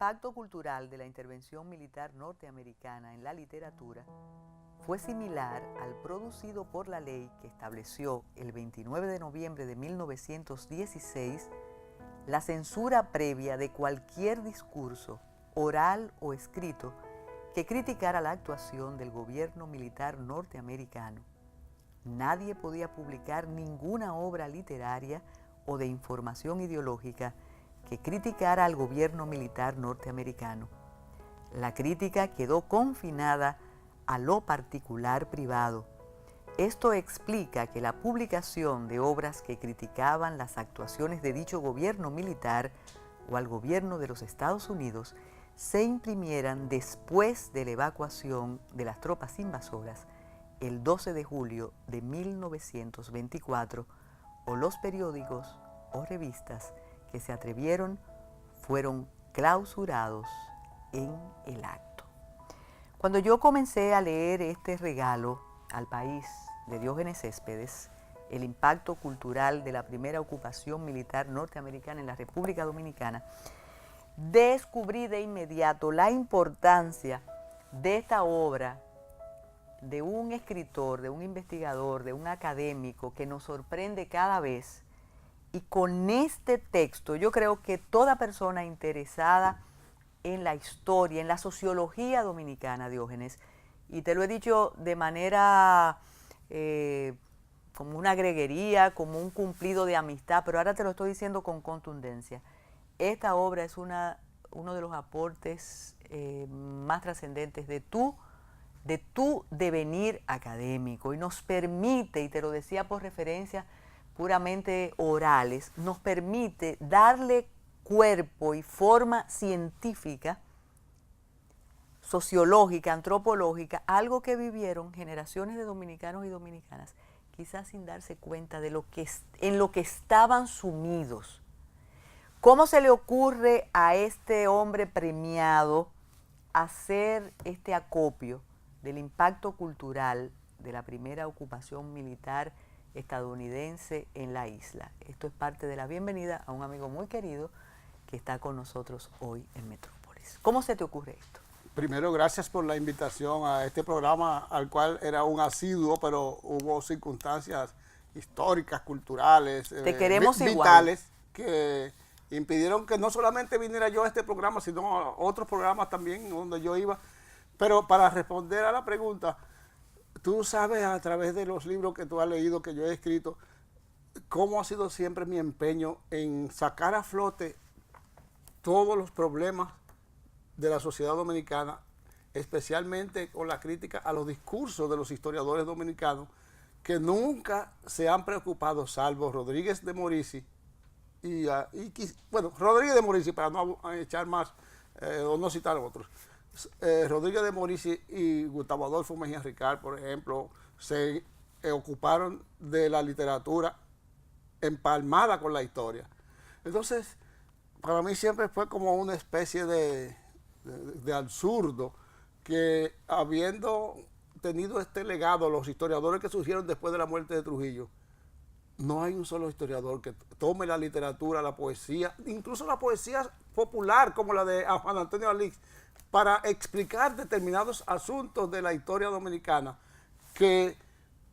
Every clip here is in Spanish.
impacto cultural de la intervención militar norteamericana en la literatura fue similar al producido por la ley que estableció el 29 de noviembre de 1916 la censura previa de cualquier discurso, oral o escrito, que criticara la actuación del gobierno militar norteamericano. Nadie podía publicar ninguna obra literaria o de información ideológica que criticara al gobierno militar norteamericano. La crítica quedó confinada a lo particular privado. Esto explica que la publicación de obras que criticaban las actuaciones de dicho gobierno militar o al gobierno de los Estados Unidos se imprimieran después de la evacuación de las tropas invasoras el 12 de julio de 1924, o los periódicos o revistas que se atrevieron fueron clausurados en el acto. Cuando yo comencé a leer este regalo al país de Diógenes Céspedes, el impacto cultural de la primera ocupación militar norteamericana en la República Dominicana, descubrí de inmediato la importancia de esta obra de un escritor, de un investigador, de un académico que nos sorprende cada vez. Y con este texto yo creo que toda persona interesada en la historia, en la sociología dominicana, Diógenes, y te lo he dicho de manera como una greguería, como un cumplido de amistad, pero ahora te lo estoy diciendo con contundencia. Esta obra es uno de los aportes más trascendentes de tu devenir académico, y nos permite, y te lo decía por referencias puramente orales, nos permite darle cuerpo y forma científica, sociológica, antropológica, algo que vivieron generaciones de dominicanos y dominicanas, quizás sin darse cuenta de en lo que estaban sumidos. ¿Cómo se le ocurre a este hombre premiado hacer este acopio del impacto cultural de la primera ocupación militar estadounidense en la isla? Esto es parte de la bienvenida a un amigo muy querido que está con nosotros hoy en Metrópolis. ¿Cómo se te ocurre esto? Primero, gracias por la invitación a este programa, al cual era un asiduo, pero hubo circunstancias históricas, culturales, te queremos vitales, que impidieron que no solamente viniera yo a este programa, sino a otros programas también donde yo iba. Pero para responder a la pregunta, tú sabes a través de los libros que tú has leído, que yo he escrito, cómo ha sido siempre mi empeño en sacar a flote todos los problemas de la sociedad dominicana, especialmente con la crítica a los discursos de los historiadores dominicanos, que nunca se han preocupado, salvo Rodríguez de Morici, Rodríguez de Morici, para no echar más, o no citar a otros. Rodríguez de Morici y Gustavo Adolfo Mejía Ricard, por ejemplo, se ocuparon de la literatura empalmada con la historia. Entonces, para mí siempre fue como una especie de absurdo que, habiendo tenido este legado, los historiadores que surgieron después de la muerte de Trujillo, no hay un solo historiador que tome la literatura, la poesía, incluso la poesía popular como la de Juan Antonio Alix, para explicar determinados asuntos de la historia dominicana que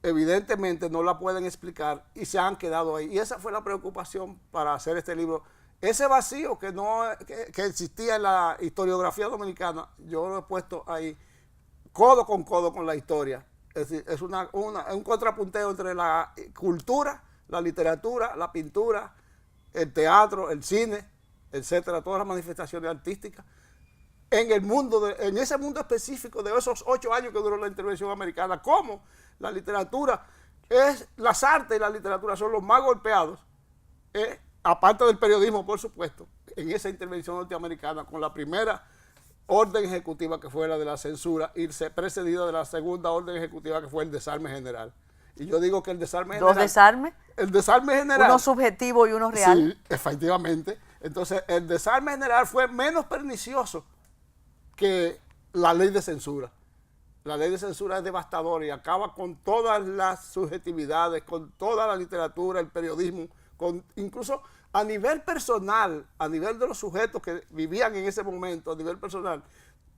evidentemente no la pueden explicar y se han quedado ahí. Y esa fue la preocupación para hacer este libro. Ese vacío que existía en la historiografía dominicana, yo lo he puesto ahí codo con la historia. Es decir, es un contrapunteo entre la cultura, la literatura, la pintura, el teatro, el cine, etcétera, todas las manifestaciones artísticas, en ese mundo específico de esos 8 años que duró la intervención americana. Cómo la literatura las artes y la literatura son los más golpeados, aparte del periodismo, por supuesto, en esa intervención norteamericana, con la primera orden ejecutiva, que fue la de la censura, y precedida de la segunda orden ejecutiva, que fue el desarme general. Y yo digo que el desarme general... ¿Dos desarmes? El desarme general... Uno subjetivo y uno real. Sí, efectivamente. Entonces, el desarme general fue menos pernicioso que la ley de censura. La ley de censura es devastadora y acaba con todas las subjetividades, con toda la literatura, el periodismo, incluso a nivel personal, a nivel de los sujetos que vivían en ese momento, a nivel personal,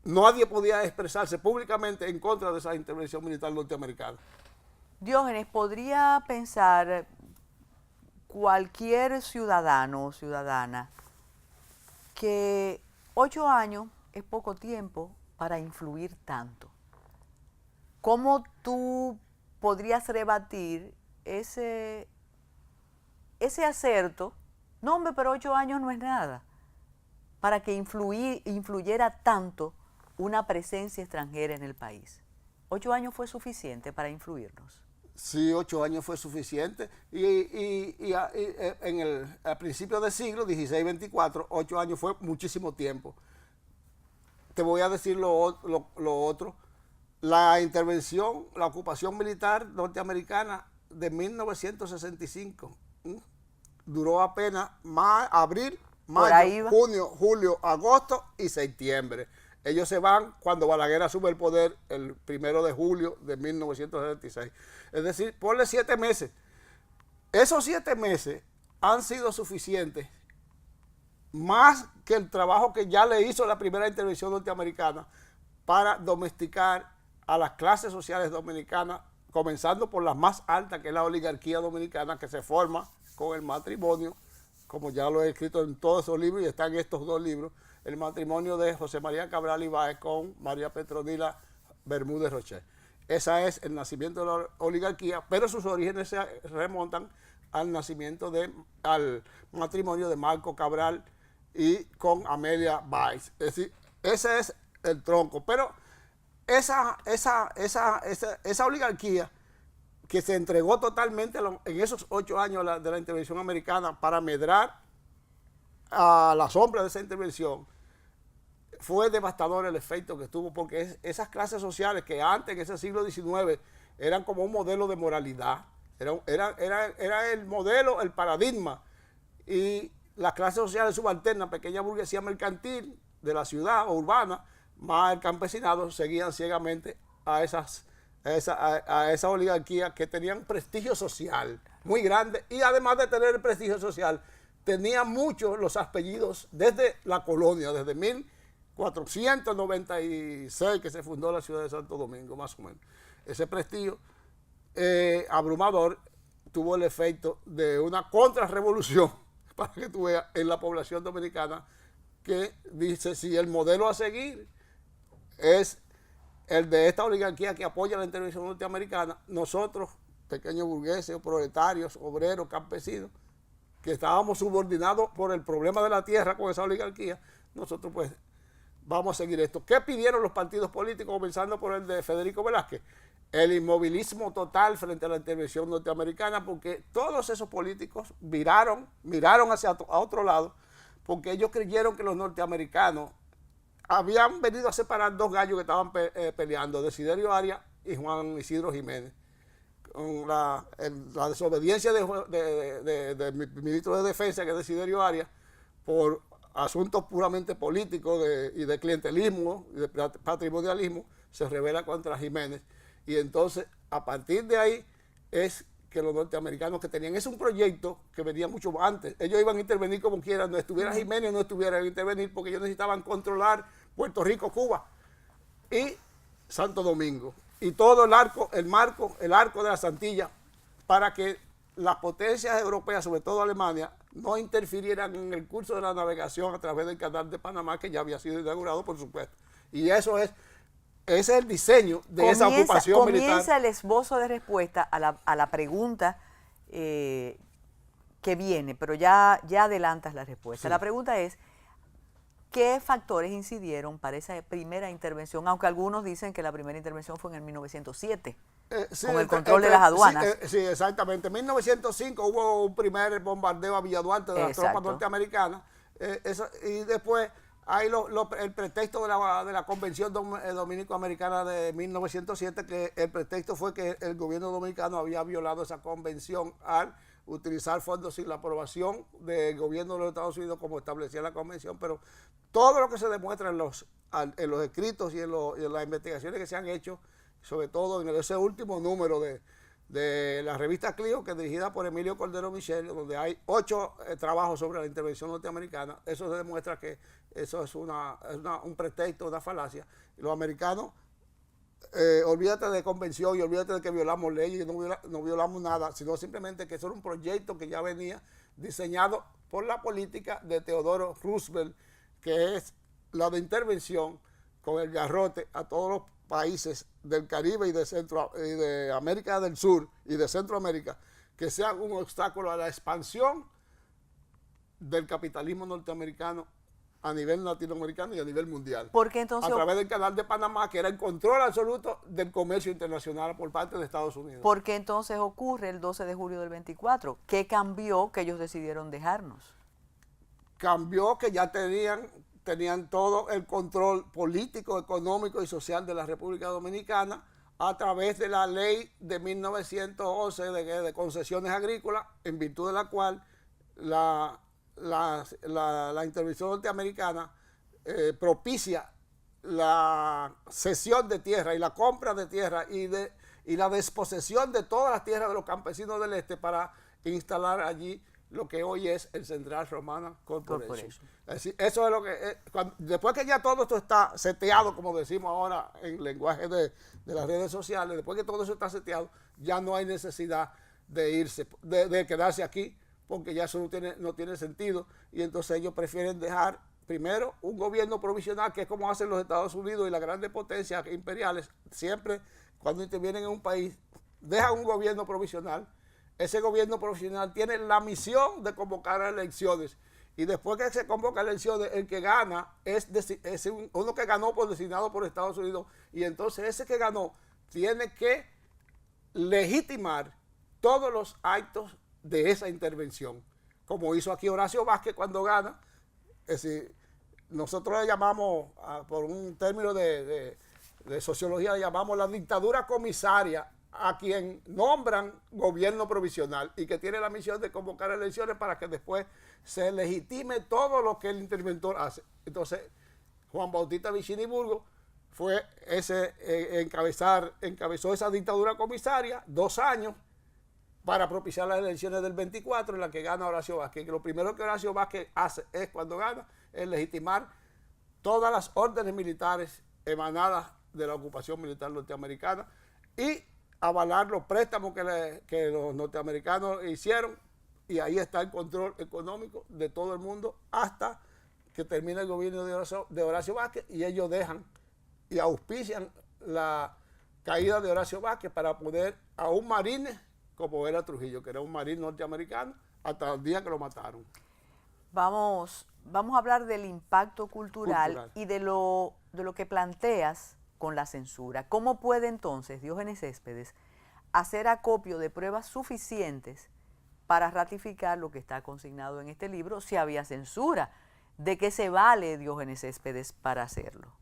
nadie podía expresarse públicamente en contra de esa intervención militar norteamericana. Diógenes, ¿podría pensar cualquier ciudadano o ciudadana que 8 años es poco tiempo para influir tanto? ¿Cómo tú podrías rebatir ese acerto? No, hombre, pero 8 años no es nada. Para que influyera tanto una presencia extranjera en el país. 8 años fue suficiente para influirnos. Sí, 8 años fue suficiente. A principios del siglo, 16-24, 8 años fue muchísimo tiempo. Te voy a decir lo otro. La intervención, la ocupación militar norteamericana de 1965 duró apenas abril, mayo, junio, julio, agosto y septiembre. Ellos se van cuando Balaguer asume el poder el 1 de julio de 1976. Es decir, ponle 7 meses. Esos 7 meses han sido suficientes, más que el trabajo que ya le hizo la primera intervención norteamericana para domesticar a las clases sociales dominicanas, comenzando por las más altas, que es la oligarquía dominicana, que se forma con el matrimonio, como ya lo he escrito en todos esos libros y están estos 2 libros, el matrimonio de José María Cabral Ibáez con María Petronila Bermúdez Rocher. Ese es el nacimiento de la oligarquía, pero sus orígenes se remontan al al matrimonio de Marco Cabral y con Amelia Báez. Es decir, ese es el tronco. Pero esa oligarquía que se entregó totalmente en esos 8 años de la intervención americana para medrar a la sombra de esa intervención, fue devastador el efecto que tuvo, porque esas clases sociales que antes, en ese siglo XIX, eran como un modelo de moralidad, era el modelo, el paradigma, y las clases sociales subalternas, pequeña burguesía mercantil de la ciudad o urbana, más el campesinado, seguían ciegamente a esa oligarquía que tenían prestigio social muy grande, y además de tener el prestigio social, tenían muchos los apellidos desde la colonia, desde 1496 que se fundó la ciudad de Santo Domingo, más o menos. Ese prestigio abrumador tuvo el efecto de una contrarrevolución, para que tú veas, en la población dominicana, que dice, si el modelo a seguir es el de esta oligarquía que apoya la intervención norteamericana, nosotros, pequeños burgueses, proletarios, obreros, campesinos, que estábamos subordinados por el problema de la tierra con esa oligarquía, nosotros pues vamos a seguir esto. ¿Qué pidieron los partidos políticos, comenzando por el de Federico Velázquez? El inmovilismo total frente a la intervención norteamericana, porque todos esos políticos miraron hacia otro lado, porque ellos creyeron que los norteamericanos habían venido a separar 2 gallos que estaban peleando, Desiderio Arias y Juan Isidro Jiménez. Con la desobediencia del ministro de Defensa, que es Desiderio Arias, por asuntos puramente políticos y de clientelismo, y de patrimonialismo, se revela contra Jiménez. Y entonces, a partir de ahí, es que los norteamericanos que tenían, es un proyecto que venía mucho antes, ellos iban a intervenir como quieran, no estuviera Jiménez, no estuvieran a intervenir, porque ellos necesitaban controlar Puerto Rico, Cuba y Santo Domingo, y todo el arco de las Antillas, para que las potencias europeas, sobre todo Alemania, no interfirieran en el curso de la navegación a través del canal de Panamá, que ya había sido inaugurado, por supuesto. Y ese es el diseño de esa ocupación militar. Comienza el esbozo de respuesta a la pregunta que viene, pero ya adelantas la respuesta. Sí. La pregunta es, ¿qué factores incidieron para esa primera intervención? Aunque algunos dicen que la primera intervención fue en el 1907, sí, con el control de las aduanas. Sí, exactamente. En 1905 hubo un primer bombardeo a Villa Duarte de las tropas norteamericanas, y después hay el pretexto de la Convención Dominico-Americana de 1907, que el pretexto fue que el gobierno dominicano había violado esa convención al utilizar fondos sin la aprobación del gobierno de los Estados Unidos, como establecía la convención. Pero todo lo que se demuestra en los escritos y en las investigaciones que se han hecho, sobre todo en ese último número de de la revista Clio, que es dirigida por Emilio Cordero Michel, donde hay 8 trabajos sobre la intervención norteamericana. Eso demuestra que eso es un pretexto, una falacia. Y los americanos, olvídate de convención y olvídate de que violamos leyes, no violamos nada, sino simplemente que eso era un proyecto que ya venía diseñado por la política de Theodore Roosevelt, que es la de intervención con el garrote a todos los países del Caribe y de América del Sur y de Centroamérica, que sean un obstáculo a la expansión del capitalismo norteamericano a nivel latinoamericano y a nivel mundial. Porque entonces, a través del canal de Panamá, que era el control absoluto del comercio internacional por parte de Estados Unidos. ¿Por qué entonces ocurre el 12 de julio del 24? ¿Qué cambió que ellos decidieron dejarnos? Cambió que ya tenían todo el control político, económico y social de la República Dominicana a través de la ley de 1911 de concesiones agrícolas, en virtud de la cual la intervención norteamericana propicia la cesión de tierra y la compra de tierra y la desposesión de todas las tierras de los campesinos del este para instalar allí lo que hoy es el Central Romana Corporation. Es decir, eso es lo que después que ya todo esto está seteado, como decimos ahora en lenguaje de las redes sociales, después que todo eso está seteado, ya no hay necesidad de irse, de quedarse aquí, porque ya eso no tiene sentido, y entonces ellos prefieren dejar primero un gobierno provisional, que es como hacen los Estados Unidos y las grandes potencias imperiales, siempre cuando intervienen en un país, dejan un gobierno provisional. Ese gobierno provisional tiene la misión de convocar elecciones, y después que se convoca elecciones, el que gana es uno que ganó designado por Estados Unidos, y entonces ese que ganó tiene que legitimar todos los actos de esa intervención, como hizo aquí Horacio Vázquez cuando gana. Es decir, nosotros le llamamos, por un término de sociología, le llamamos la dictadura comisaria a quien nombran gobierno provisional y que tiene la misión de convocar elecciones para que después se legitime todo lo que el interventor hace. Entonces, Juan Bautista Vicini Burgos fue encabezó esa dictadura comisaria 2 años para propiciar las elecciones del 24, en la que gana Horacio Vázquez. Que lo primero que Horacio Vázquez hace es, cuando gana, es legitimar todas las órdenes militares emanadas de la ocupación militar norteamericana y avalar los préstamos que los norteamericanos hicieron, y ahí está el control económico de todo el mundo hasta que termina el gobierno de Horacio Vázquez, y ellos dejan y auspician la caída de Horacio Vázquez para poner a un marine como era Trujillo, que era un marín norteamericano, hasta el día que lo mataron. Vamos a hablar del impacto cultural y de lo que planteas con la censura. ¿Cómo puede entonces Diógenes Céspedes hacer acopio de pruebas suficientes para ratificar lo que está consignado en este libro si había censura? ¿De qué se vale Diógenes Céspedes para hacerlo?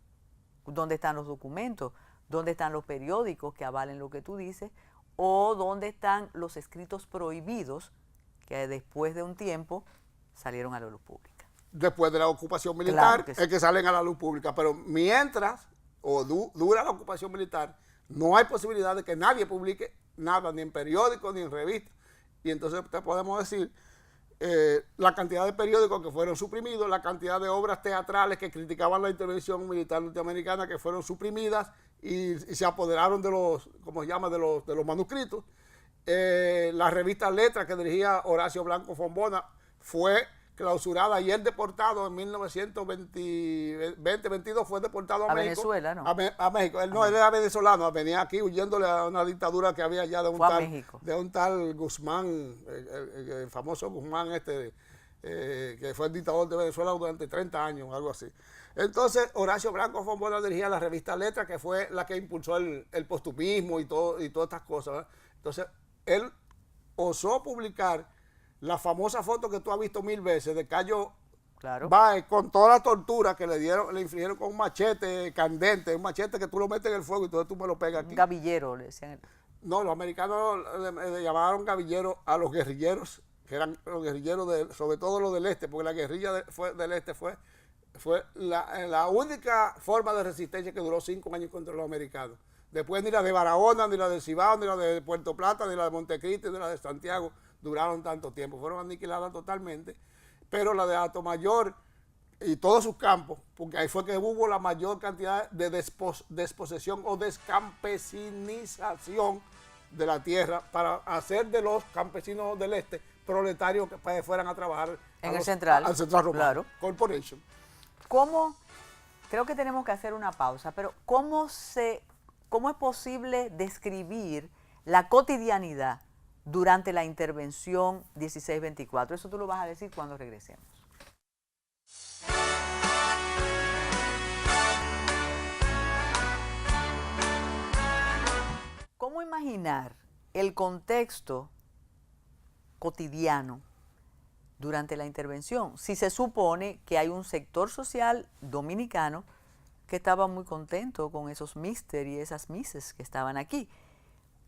¿Dónde están los documentos? ¿Dónde están los periódicos que avalen lo que tú dices? ¿O dónde están los escritos prohibidos que después de un tiempo salieron a la luz pública? Después de la ocupación militar, claro es que salen a la luz pública, pero mientras dura la ocupación militar, no hay posibilidad de que nadie publique nada, ni en periódicos, ni en revistas. Y entonces te podemos decir la cantidad de periódicos que fueron suprimidos, la cantidad de obras teatrales que criticaban la intervención militar norteamericana que fueron suprimidas y se apoderaron de los, ¿cómo se llama?, de los manuscritos. La revista Letras, que dirigía Horacio Blanco Fombona, fue clausurada, y él deportado en 1922 fue deportado a México. Venezuela, ¿no? A México. Él era venezolano, venía aquí huyéndole a una dictadura que había ya de un tal Guzmán, el famoso Guzmán que fue el dictador de Venezuela durante 30 años, algo así. Entonces, Horacio Blanco Fombona dirigía la revista Letras, que fue la que impulsó el postumismo y todas estas cosas, ¿verdad? Entonces, él osó publicar la famosa foto que tú has visto 1000 veces de Cayo Báez, con toda la tortura que le infligieron con un machete candente, un machete que tú lo metes en el fuego y entonces tú me lo pegas aquí. Un gavillero, le decían. No, los americanos le llamaron gavillero a los guerrilleros, que eran los guerrilleros, sobre todo los del este, porque la guerrilla del este fue la única forma de resistencia que duró 5 años contra los americanos. Después ni la de Barahona, ni la de Cibao, ni la de Puerto Plata, ni la de Montecristi, ni la de Santiago duraron tanto tiempo. Fueron aniquiladas totalmente. Pero la de Atomayor y todos sus campos, porque ahí fue que hubo la mayor cantidad de desposesión o descampesinización de la tierra para hacer de los campesinos del este proletarios que fueran a trabajar en el Central, al Central Romano, claro. Corporation. ¿Cómo? Creo que tenemos que hacer una pausa, pero ¿cómo es posible describir la cotidianidad durante la intervención 1624? Eso tú lo vas a decir cuando regresemos. ¿Cómo imaginar el contexto cotidiano durante la intervención si se supone que hay un sector social dominicano que estaba muy contento con esos mister y esas misses que estaban aquí?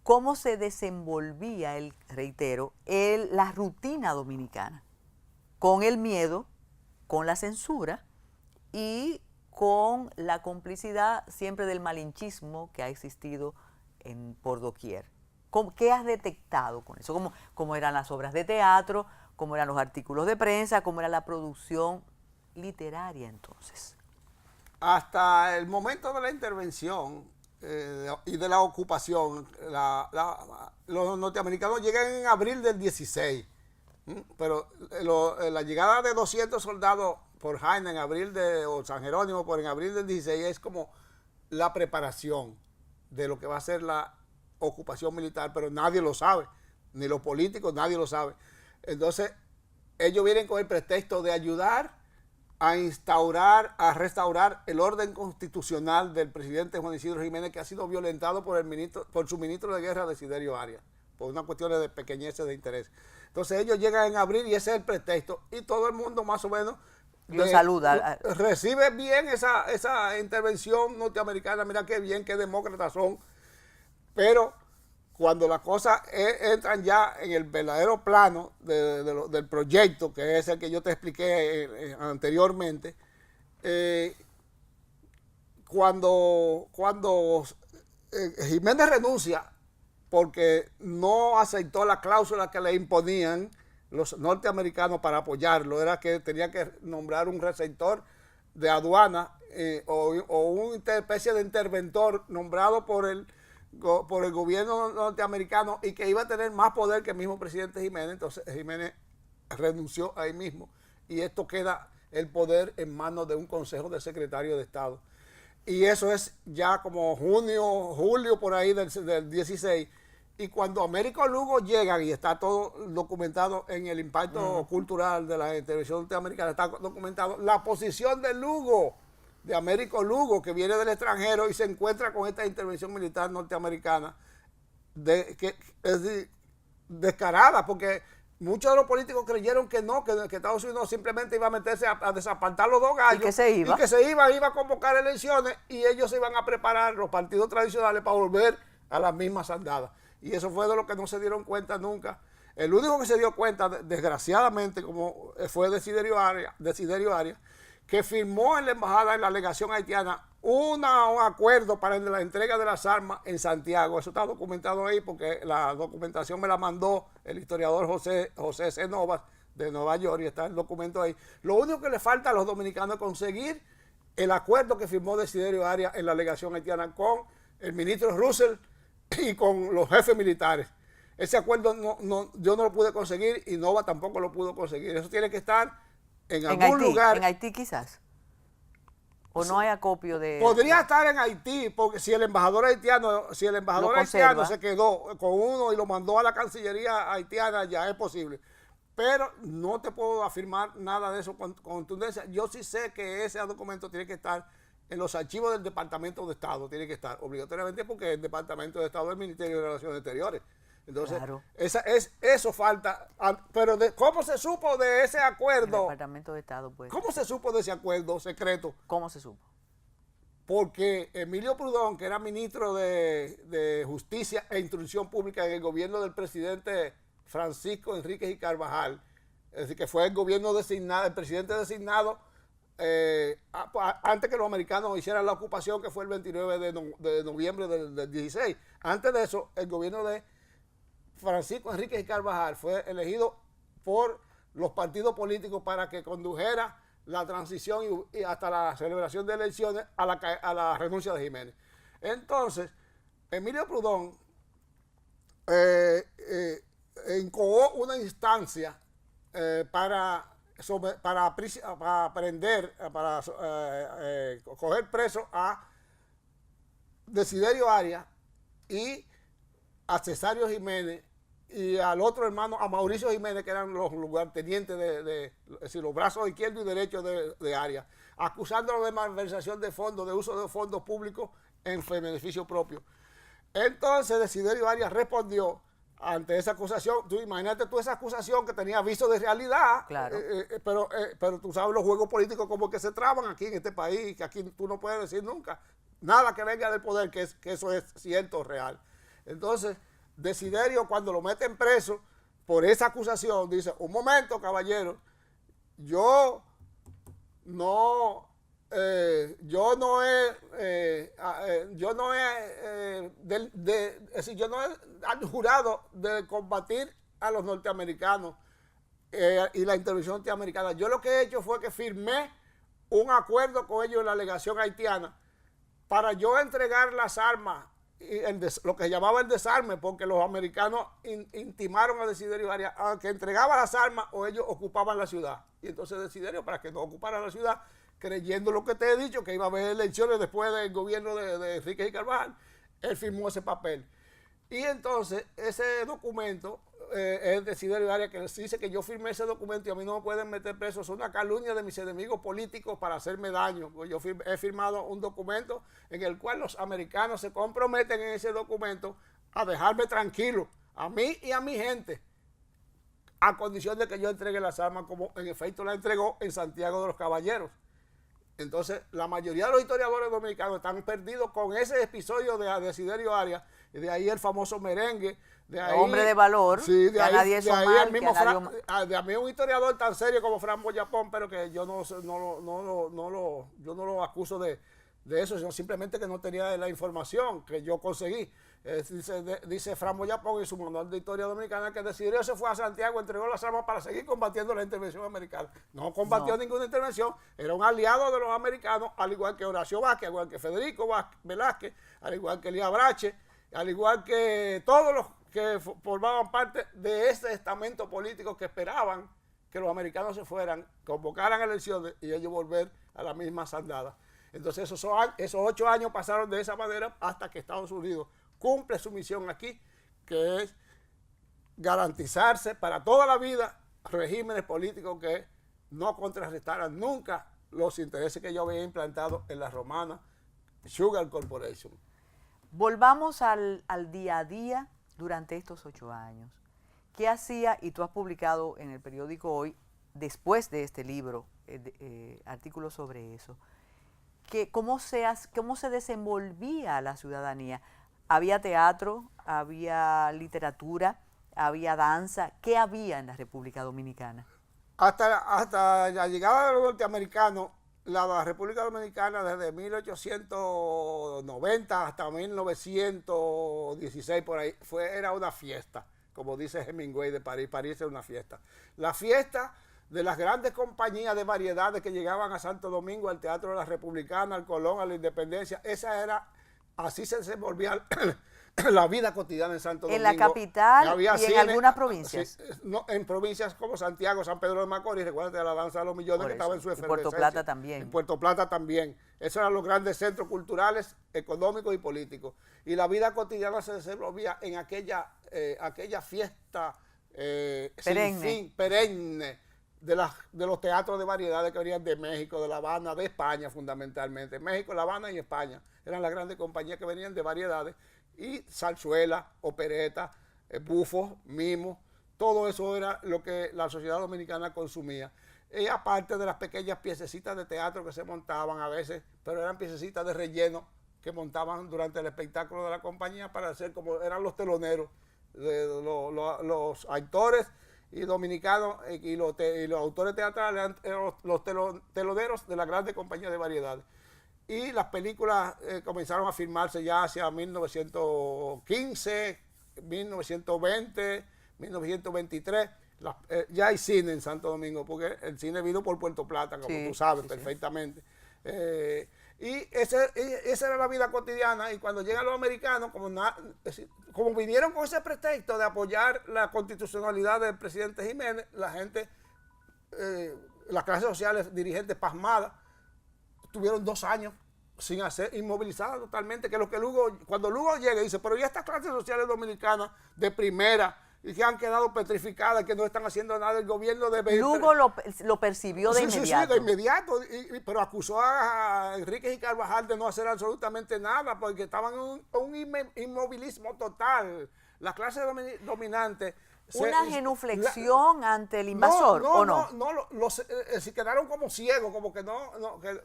¿Cómo se desenvolvía, la rutina dominicana? Con el miedo, con la censura y con la complicidad siempre del malinchismo que ha existido por doquier. ¿Qué has detectado con eso? ¿Cómo eran las obras de teatro? ¿Cómo eran los artículos de prensa? ¿Cómo era la producción literaria entonces? Hasta el momento de la intervención y de la ocupación, los norteamericanos llegan en abril del 16, pero la llegada de 200 soldados por Jaina en abril o San Jerónimo en abril del 16 es como la preparación de lo que va a ser la ocupación militar, pero nadie lo sabe, ni los políticos, nadie lo sabe. Entonces, ellos vienen con el pretexto de ayudar a restaurar el orden constitucional del presidente Juan Isidro Jiménez, que ha sido violentado por su ministro de guerra, Desiderio Arias, por una cuestión de pequeñeces de interés. Entonces, ellos llegan en abril y ese es el pretexto, y todo el mundo más o menos saluda. Recibe bien esa intervención norteamericana. Mira qué bien, qué demócratas son. Pero cuando las cosas entran ya en el verdadero plano del proyecto, que es el que yo te expliqué anteriormente, cuando Jiménez renuncia porque no aceptó la cláusula que le imponían los norteamericanos para apoyarlo, era que tenía que nombrar un receptor de aduana o una especie de interventor nombrado por el gobierno norteamericano y que iba a tener más poder que el mismo presidente Jiménez. Entonces Jiménez renunció ahí mismo y esto queda el poder en manos de un consejo de secretarios de Estado. Y eso es ya como julio por ahí del 16. Y cuando Américo Lugo llega, y está todo documentado en el impacto cultural de la intervención norteamericana, está documentado la posición de Lugo, de Américo Lugo, que viene del extranjero y se encuentra con esta intervención militar norteamericana, que es descarada, porque muchos de los políticos creyeron que no, que Estados Unidos simplemente iba a meterse a desapartar los dos gallos. Y que se iba. Iba a convocar elecciones y ellos se iban a preparar, los partidos tradicionales, para volver a las mismas andadas. Y eso fue de lo que no se dieron cuenta nunca. El único que se dio cuenta, desgraciadamente, como fue Desiderio Arias, que firmó en la embajada, en la legación haitiana, un acuerdo para la entrega de las armas en Santiago. Eso está documentado ahí porque la documentación me la mandó el historiador José C. Novas de Nueva York y está el documento ahí. Lo único que le falta a los dominicanos es conseguir el acuerdo que firmó Desiderio Arias en la legación haitiana con el ministro Russell y con los jefes militares. Ese acuerdo yo no lo pude conseguir y Nova tampoco lo pudo conseguir. Eso tiene que estar en algún lugar. En Haití quizás. ¿O no hay acopio de...? Podría estar en Haití, porque si el embajador haitiano se quedó con uno y lo mandó a la Cancillería haitiana, ya es posible. Pero no te puedo afirmar nada de eso con contundencia. Yo sí sé que ese documento tiene que estar en los archivos del Departamento de Estado, tiene que estar obligatoriamente, porque el Departamento de Estado es el Ministerio de Relaciones Exteriores. Entonces, claro, eso falta. Pero ¿cómo se supo de ese acuerdo? El Departamento de Estado, pues. ¿Cómo se supo de ese acuerdo secreto? ¿Cómo se supo? Porque Emilio Prudón, que era ministro de Justicia e Instrucción Pública en el gobierno del presidente Francisco Enríquez y Carvajal, es decir, que fue el gobierno designado, el presidente designado antes que los americanos hicieran la ocupación, que fue el 29 de noviembre del 16. Antes de eso, el gobierno de Francisco Enríquez y Carvajal fue elegido por los partidos políticos para que condujera la transición y hasta la celebración de elecciones a la renuncia de Jiménez. Entonces, Emilio Prudón incoó una instancia para coger preso a Desiderio Arias y a Cesario Jiménez y al otro hermano, a Mauricio Jiménez, que eran los lugartenientes es decir, los brazos izquierdo y derecho de Arias, acusándolo de malversación de fondos, de uso de fondos públicos en beneficio propio. Entonces Desiderio Arias respondió ante esa acusación. Tú imagínate esa acusación que tenía aviso de realidad, claro. Pero tú sabes los juegos políticos como que se traban aquí en este país, que aquí tú no puedes decir nunca nada que venga del poder, que eso es cierto, real. Entonces, Desiderio, cuando lo meten preso por esa acusación, dice: un momento, caballero, yo no he jurado de combatir a los norteamericanos y la intervención norteamericana. Yo lo que he hecho fue que firmé un acuerdo con ellos en la legación haitiana para yo entregar las armas, lo que se llamaba el desarme, porque los americanos intimaron a Desiderio Arias a que entregaba las armas o ellos ocupaban la ciudad. Y entonces Desiderio, para que no ocuparan la ciudad, creyendo lo que te he dicho, que iba a haber elecciones después del gobierno de Enríquez y Carvajal, él firmó ese papel. Y entonces ese documento, es Desiderio Arias, que dice que yo firmé ese documento y a mí no me pueden meter preso, es una calumnia de mis enemigos políticos para hacerme daño. Pues yo he firmado un documento en el cual los americanos se comprometen en ese documento a dejarme tranquilo, a mí y a mi gente, a condición de que yo entregue las armas como en efecto la entregó en Santiago de los Caballeros. Entonces, la mayoría de los historiadores dominicanos están perdidos con ese episodio de Desiderio Arias, y de ahí el famoso merengue, de ahí, hombre de valor, sí, de ahí, nadie de ahí mal, el mismo de a mí un historiador tan serio como Fran Boyapón, pero que yo no lo acuso de eso, sino simplemente que no tenía la información que yo conseguí. Dice Fran Boyapón en su manual de historia dominicana que Desiderio se fue a Santiago, entregó las armas para seguir combatiendo la intervención americana. No combatió ninguna intervención, era un aliado de los americanos, al igual que Horacio Vázquez, al igual que Federico Velázquez, al igual que Elías Brache, al igual que todos los que formaban parte de ese estamento político que esperaban que los americanos se fueran, convocaran elecciones y ellos volver a la misma sandada. Entonces esos 8 años pasaron de esa manera hasta que Estados Unidos cumple su misión aquí, que es garantizarse para toda la vida regímenes políticos que no contrarrestaran nunca los intereses que ellos habían implantado en la romana Sugar Corporation. Volvamos al día a día durante estos 8 años. ¿Qué hacía? Y tú has publicado en el periódico Hoy, después de este libro, artículos sobre eso. ¿Cómo se desenvolvía la ciudadanía? ¿Había teatro? ¿Había literatura? ¿Había danza? ¿Qué había en la República Dominicana? Hasta la llegada de los norteamericanos, la República Dominicana desde 1890 hasta 1916 por ahí era una fiesta, como dice Hemingway de París. París era una fiesta. La fiesta de las grandes compañías de variedades que llegaban a Santo Domingo, al Teatro de la Republicana, al Colón, a la Independencia, así se desenvolvía la vida cotidiana en Santo Domingo. En la capital y en algunas provincias. En provincias como Santiago, San Pedro de Macorís, recuerda de la Danza de los Millones, que estaba en su efervescencia. En Puerto Plata también. En Puerto Plata también. Esos eran los grandes centros culturales, económicos y políticos. Y la vida cotidiana se desenvolvía en aquella fiesta perenne de los teatros de variedades que venían de México, de La Habana, de España fundamentalmente. México, La Habana y España eran las grandes compañías que venían de variedades. Y zarzuela, opereta, bufos, mimos, todo eso era lo que la sociedad dominicana consumía. Y aparte de las pequeñas piececitas de teatro que se montaban a veces, pero eran piececitas de relleno que montaban durante el espectáculo de la compañía para hacer como eran los teloneros, los actores y dominicanos y los autores teatrales eran los teloneros de las grandes compañías de variedades. Y las películas comenzaron a filmarse ya hacia 1915, 1920, 1923. Ya hay cine en Santo Domingo, porque el cine vino por Puerto Plata, como tú sabes perfectamente. Y esa era la vida cotidiana, y cuando llegan los americanos, como vinieron con ese pretexto de apoyar la constitucionalidad del presidente Jiménez, la gente, las clases sociales, dirigentes pasmadas, tuvieron 2 años sin hacer, inmovilizadas totalmente, que lo que Lugo, cuando Lugo llega, dice, pero ya estas clases sociales dominicanas de primera, y que han quedado petrificadas, que no están haciendo nada, el gobierno debe... Lugo lo percibió de inmediato. Sí, de inmediato, pero acusó a Enríquez y Carvajal de no hacer absolutamente nada, porque estaban en un inmovilismo total. Las clases dominantes... ¿Una genuflexión ante el invasor o no? Se quedaron como ciegos, como que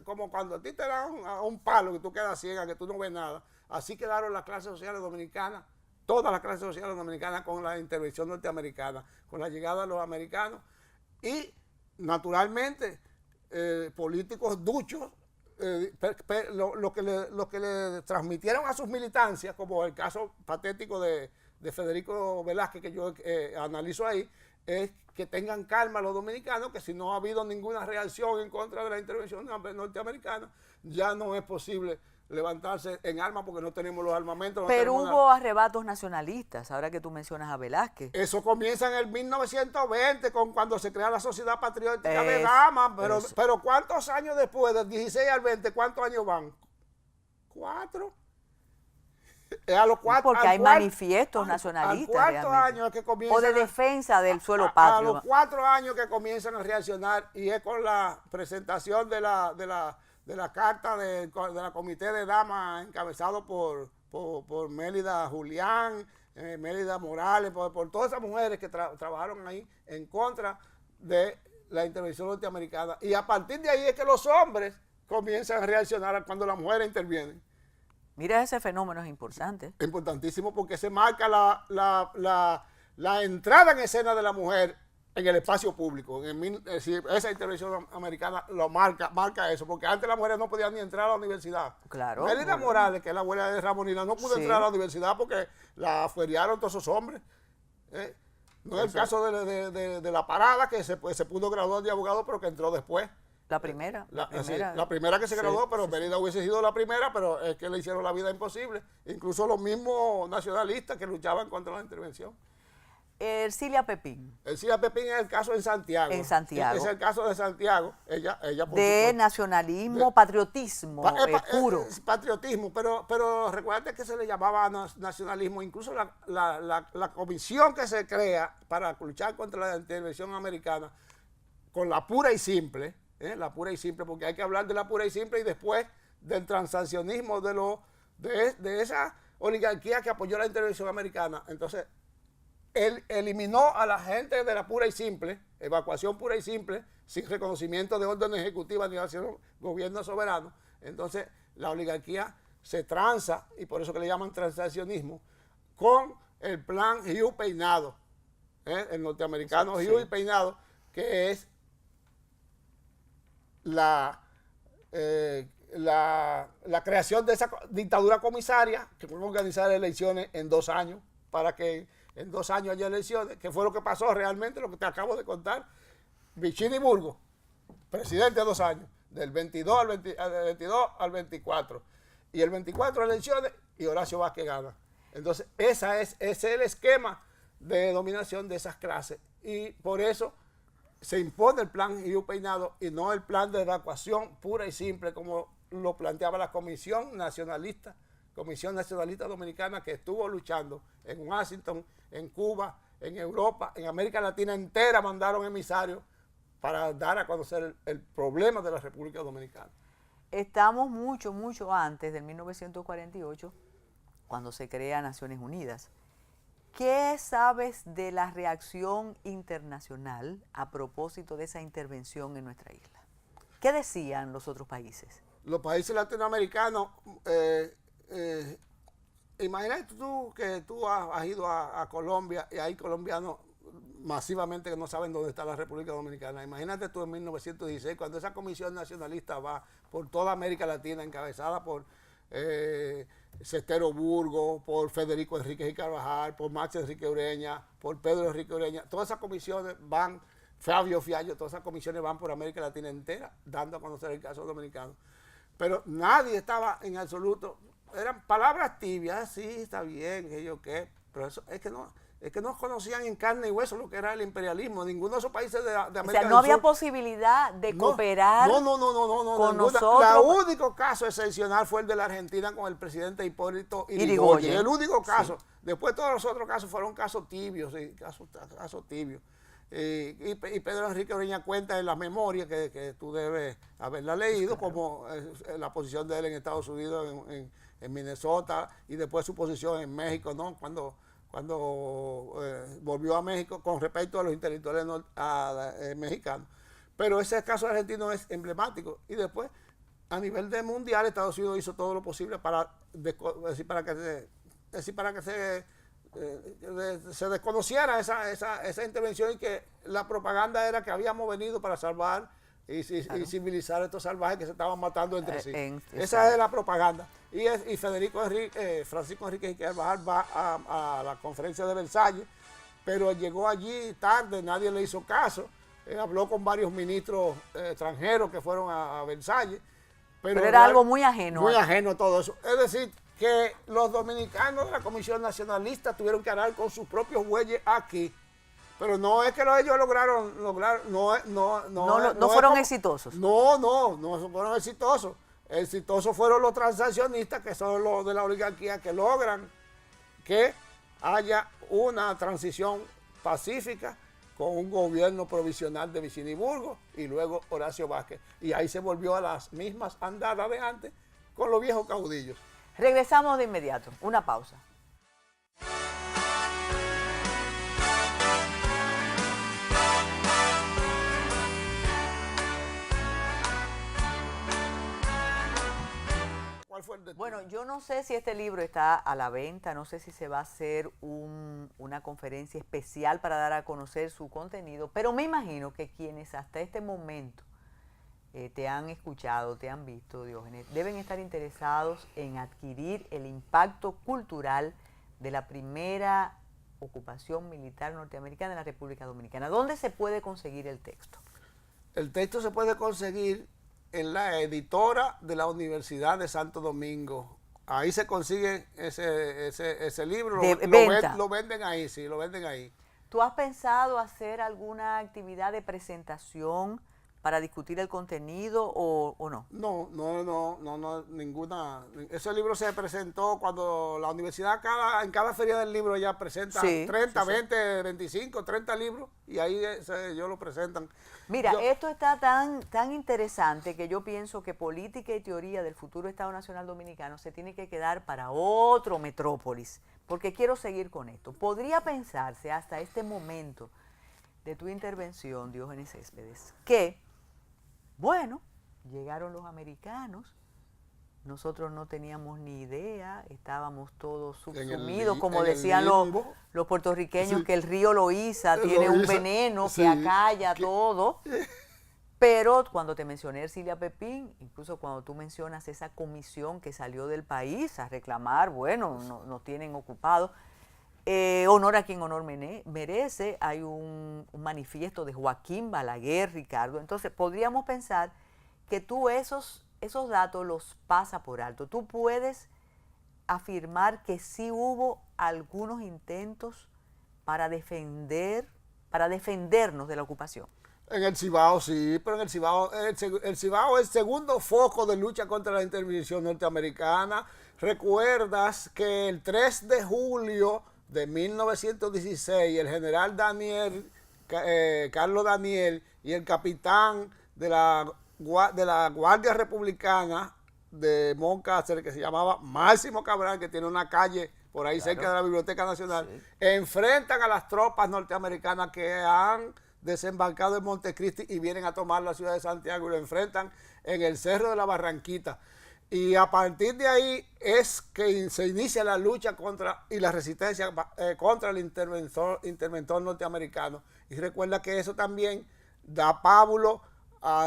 como cuando a ti te dan un palo que tú quedas ciega, que tú no ves nada. Así quedaron las clases sociales dominicanas, todas las clases sociales dominicanas, con la intervención norteamericana, con la llegada de los americanos y, naturalmente, políticos duchos, lo que le transmitieron a sus militancias, como el caso patético de Federico Velázquez, que yo analizo ahí, es que tengan calma los dominicanos, que si no ha habido ninguna reacción en contra de la intervención norteamericana, ya no es posible levantarse en armas porque no tenemos los armamentos. Pero hubo arrebatos nacionalistas, ahora que tú mencionas a Velázquez. Eso comienza en el 1920, cuando se crea la Sociedad Patriótica de Damas, pero ¿cuántos años después, del 16 al 20, cuántos años van? 4. A los 4, porque hay manifiestos nacionalistas. Al 4 años que comienzan, o de defensa del suelo patrio. A los 4 años que comienzan a reaccionar, y es con la presentación de la carta de la Comité de Damas, encabezado por Mélida Julián, Mélida Morales, por todas esas mujeres que trabajaron ahí en contra de la intervención norteamericana. Y a partir de ahí es que los hombres comienzan a reaccionar cuando las mujeres intervienen. Mira, ese fenómeno es importante. Importantísimo, porque se marca la entrada en escena de la mujer en el espacio público. Esa intervención americana lo marca eso, porque antes las mujeres no podían ni entrar a la universidad. Claro. Mélida Morales, que es la abuela de Ramonina, no pudo entrar a la universidad porque la fueriaron todos esos hombres. No es el caso de la Parada, que se pudo graduar de abogado, pero que entró después. La primera. La primera que se graduó, pero Mélida hubiese sido la primera, pero es que le hicieron la vida imposible. Incluso los mismos nacionalistas que luchaban contra la intervención. Ercilia Pepín. Ercilia Pepín es el caso en Santiago. En Santiago. Es el caso de Santiago. Ella por de supuesto, nacionalismo, patriotismo puro. Patriotismo, pero recuerda que se le llamaba nacionalismo. Incluso la comisión que se crea para luchar contra la intervención americana, con la pura y simple, porque hay que hablar de la pura y simple y después del transaccionismo de esa oligarquía que apoyó la intervención americana. Entonces, él eliminó a la gente de la pura y simple, evacuación pura y simple, sin reconocimiento de orden ejecutiva ni hacia gobierno soberano. Entonces, la oligarquía se transa, y por eso que le llaman transaccionismo, con el plan Hugh Peinado, el norteamericano Hugh Peinado, que es la creación de esa dictadura comisaria, que puede organizar elecciones en 2 años, para que en 2 años haya elecciones, que fue lo que pasó realmente, lo que te acabo de contar. Vicini Burgos, presidente de 2 años, del 22 al 24. Y el 24 elecciones y Horacio Vázquez gana. Entonces, ese es el esquema de dominación de esas clases. Y por eso se impone el plan Hugh Peinado y no el plan de evacuación pura y simple como lo planteaba la Comisión Nacionalista Dominicana, que estuvo luchando en Washington, en Cuba, en Europa, en América Latina entera. Mandaron emisarios para dar a conocer el problema de la República Dominicana. Estamos mucho antes del 1948, cuando se crea Naciones Unidas. ¿Qué sabes de la reacción internacional a propósito de esa intervención en nuestra isla? ¿Qué decían los otros países? Los países latinoamericanos, imagínate tú que tú has ido a Colombia y hay colombianos masivamente que no saben dónde está la República Dominicana. Imagínate tú en 1916, cuando esa comisión nacionalista va por toda América Latina, encabezada por Cestero Burgos, por Federico Enríquez y Carvajal, por Max Enrique Ureña, por Pedro Enrique Ureña, todas esas comisiones van, Fabio Fiallo, todas esas comisiones van por América Latina entera, dando a conocer el caso dominicano. Pero nadie estaba en absoluto, eran palabras tibias, sí, está bien, ellos qué, pero eso es que no conocían en carne y hueso lo que era el imperialismo. Ninguno de esos países de América del Sur. O sea, no había posibilidad de cooperar con nosotros. El único caso excepcional fue el de la Argentina con el presidente Hipólito Yrigoyen. El único caso. Sí. Después todos los otros casos fueron casos tibios, sí, casos tibios. Y Pedro Enrique Ureña cuenta en las memorias que tú debes haberla leído, claro, como la posición de él en Estados Unidos, en Minnesota, y después su posición en México, ¿no? Cuando volvió a México con respecto a los intelectuales mexicanos. Pero ese caso argentino es emblemático. Y después, a nivel de mundial, Estados Unidos hizo todo lo posible para que se desconociera esa intervención, y que la propaganda era que habíamos venido para salvar y civilizar a estos salvajes que se estaban matando entre sí. Esa es la propaganda. Y Francisco Enrique y Carvajal va a la conferencia de Versalles, pero llegó allí tarde, nadie le hizo caso. Habló con varios ministros extranjeros que fueron a Versalles. Pero era algo muy ajeno. Muy ajeno a todo eso. Es decir, que los dominicanos de la Comisión Nacionalista tuvieron que andar con sus propios bueyes aquí. Pero no es que ellos lograron no fueron exitosos. No fueron exitosos. Exitosos fueron los transaccionistas, que son los de la oligarquía, que logran que haya una transición pacífica con un gobierno provisional de Vicini Burgos y luego Horacio Vázquez. Y ahí se volvió a las mismas andadas de antes con los viejos caudillos. Regresamos de inmediato. Una pausa. Bueno, yo no sé si este libro está a la venta, no sé si se va a hacer una conferencia especial para dar a conocer su contenido, pero me imagino que quienes hasta este momento te han escuchado, te han visto, Diógenes, deben estar interesados en adquirir el impacto cultural de la primera ocupación militar norteamericana en la República Dominicana. ¿Dónde se puede conseguir el texto? El texto se puede conseguir en la editora de la Universidad de Santo Domingo. Ahí se consigue ese libro. Lo venden ahí, sí, lo venden ahí. ¿Tú has pensado hacer alguna actividad de presentación para discutir el contenido o no? No, ninguna. Ese libro se presentó cuando la universidad, en cada feria del libro ya presenta 20, 25, 30 libros, y ahí ellos lo presentan. Mira, esto está tan interesante que yo pienso que política y teoría del futuro Estado Nacional Dominicano se tiene que quedar para otro Metrópolis, porque quiero seguir con esto. Podría pensarse hasta este momento de tu intervención, Diógenes Céspedes, que, bueno, llegaron los americanos, nosotros no teníamos ni idea, estábamos todos subsumidos, como decían los puertorriqueños, sí, que el río Loíza tiene un veneno, sí, que acalla todo. Pero cuando te mencioné Ercilia Pepín, incluso cuando tú mencionas esa comisión que salió del país a reclamar, bueno, nos tienen ocupados, honor a quien honor merece, hay un manifiesto de Joaquín Balaguer, Ricardo. Entonces podríamos pensar que tú esos datos los pasa por alto. Tú puedes afirmar que sí hubo algunos intentos para defendernos de la ocupación. En el Cibao sí, pero en el Cibao es el segundo foco de lucha contra la intervención norteamericana. Recuerdas que el 3 de julio de 1916 el general Carlos Daniel y el capitán de la Guardia Republicana de Moncácer, que se llamaba Máximo Cabral, que tiene una calle por ahí, claro, cerca de la Biblioteca Nacional, sí, enfrentan a las tropas norteamericanas que han desembarcado en Montecristi y vienen a tomar la ciudad de Santiago, y lo enfrentan en el Cerro de la Barranquita. Y a partir de ahí es que se inicia la lucha contra y la resistencia contra el interventor norteamericano. Y recuerda que eso también da pábulo,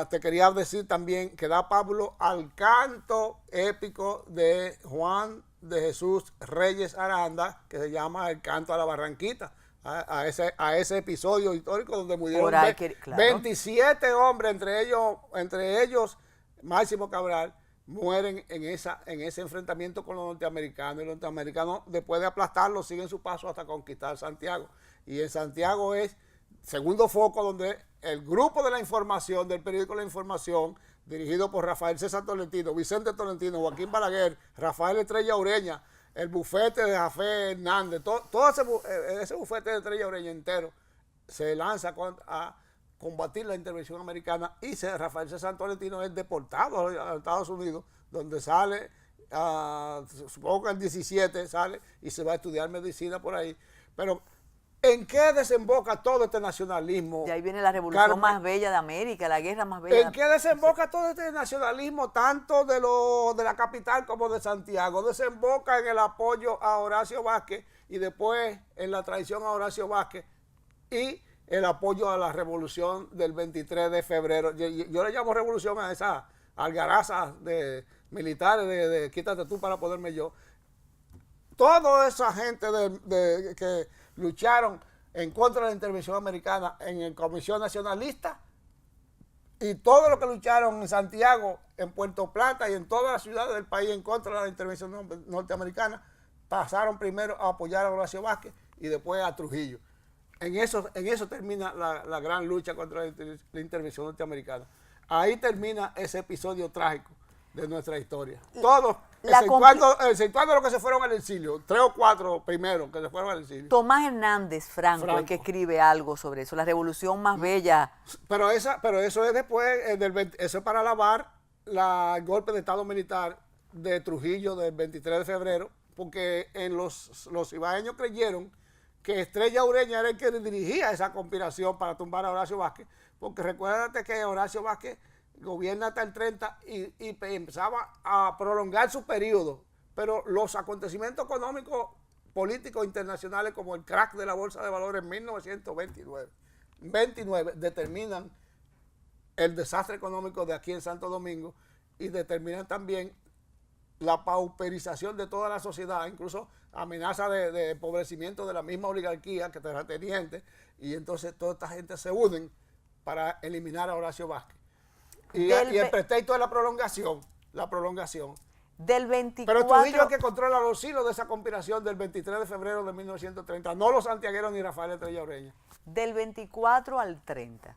te quería decir también que da pábulo al canto épico de Juan de Jesús Reyes Aranda, que se llama El Canto a la Barranquita, a ese episodio histórico donde murieron claro. 27 hombres, entre ellos Máximo Cabral, mueren en ese enfrentamiento con los norteamericanos. Y los norteamericanos, después de aplastarlos, siguen su paso hasta conquistar Santiago. Y en Santiago es segundo foco donde el grupo de la información, del periódico La Información, dirigido por Rafael César Tolentino, Vicente Tolentino, Joaquín Balaguer, Rafael Estrella Ureña, el bufete de Jafé Hernández, todo ese bufete de Estrella Ureña entero se lanza a combatir la intervención americana, y Rafael César Tolentino es deportado a Estados Unidos, donde sale, supongo que el 17 sale y se va a estudiar medicina por ahí. Pero ¿en qué desemboca todo este nacionalismo? Y ahí viene la revolución más bella de América, la guerra más bella. ¿En qué desemboca todo este nacionalismo, tanto de la capital como de Santiago? Desemboca en el apoyo a Horacio Vázquez y después en la traición a Horacio Vázquez y el apoyo a la revolución del 23 de febrero. Yo le llamo revolución a esa algaraza de militares de quítate tú para poderme yo. Toda esa gente que lucharon en contra de la intervención americana en la Comisión Nacionalista, y todos los que lucharon en Santiago, en Puerto Plata y en todas las ciudades del país en contra de la intervención norteamericana, pasaron primero a apoyar a Horacio Vázquez y después a Trujillo. En eso termina la gran lucha contra la intervención norteamericana. Ahí termina ese episodio trágico de nuestra historia. Todos, exceptuando los que se fueron al exilio, 3 o 4 primeros que se fueron al exilio. Tomás Hernández Franco, el que escribe algo sobre eso, la revolución más bella. Pero eso es después, eso es para alabar el golpe de Estado militar de Trujillo del 23 de febrero, porque los ibaeños creyeron que Estrella Ureña era el que dirigía esa conspiración para tumbar a Horacio Vázquez, porque recuérdate que Horacio Vázquez gobierna hasta el 30 y empezaba a prolongar su periodo, pero los acontecimientos económicos, políticos internacionales, como el crack de la Bolsa de Valores en 1929, determinan el desastre económico de aquí en Santo Domingo y determinan también la pauperización de toda la sociedad, incluso amenaza de empobrecimiento de la misma oligarquía que terrateniente, y entonces toda esta gente se unen para eliminar a Horacio Vázquez. Y el pretexto es la prolongación. Del 24... Pero Trujillo es que controla los hilos de esa conspiración del 23 de febrero de 1930, no los santiagueros ni Rafael Estrella Ureña. Del 24 al 30,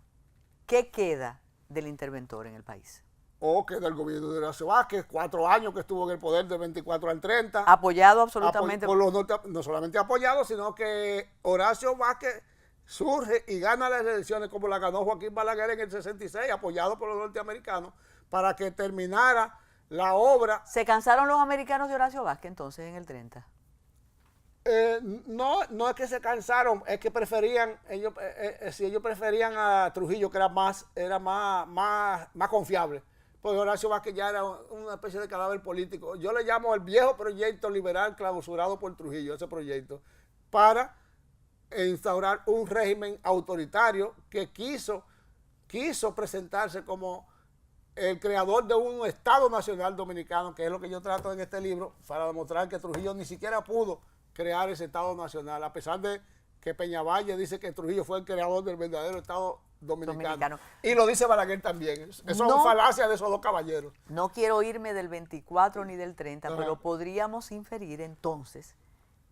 ¿qué queda del interventor en el país? O que del gobierno de Horacio Vázquez, 4 años que estuvo en el poder del 24 al 30. Apoyado absolutamente. No solamente apoyado, sino que Horacio Vázquez surge y gana las elecciones como la ganó Joaquín Balaguer en el 66, apoyado por los norteamericanos, para que terminara la obra. ¿Se cansaron los americanos de Horacio Vázquez entonces en el 30? No es que se cansaron, es que preferían, ellos preferían a Trujillo, que era más confiable. Porque Horacio Vázquez ya era una especie de cadáver político. Yo le llamo el viejo proyecto liberal clausurado por Trujillo, ese proyecto, para instaurar un régimen autoritario que quiso presentarse como el creador de un Estado Nacional Dominicano, que es lo que yo trato en este libro, para demostrar que Trujillo ni siquiera pudo crear ese Estado Nacional, a pesar de que Peñavalle dice que Trujillo fue el creador del verdadero Estado dominicano. Y lo dice Balaguer también. Eso es una falacia de esos dos caballeros. No quiero irme del 24 ni del 30, pero podríamos inferir entonces